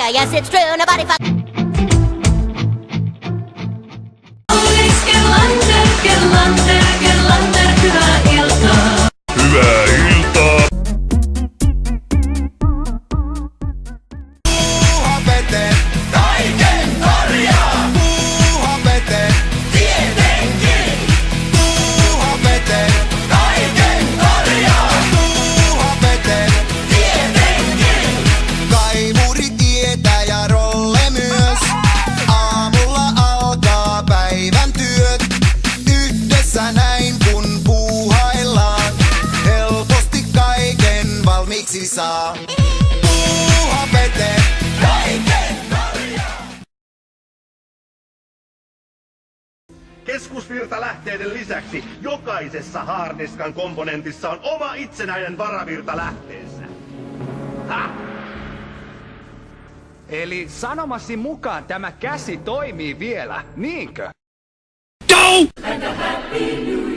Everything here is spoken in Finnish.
America, yes it's true, nobody fuck. Hyvää iltaa! Puuhapete, kaiken korjaa! Puuhapete, tietenkin! Puuhapete, kaiken korjaa! Puuhapete, tietenkin! Kaimuri tietää ja Rolle myös. Aamulla alkaa päivän työt. Yhdessä näin kun puuhaillaan. Helposti kaiken valmiiksi saa. Puuhapete, kaiken korjaa! Keskusvirtalähteiden lisäksi jokaisessa haardiskan komponentissa on oma itsenäinen varavirtalähteensä. Ha! Eli sanomasi mukaan tämä käsi toimii vielä, niinkö? Go! And a happy new year.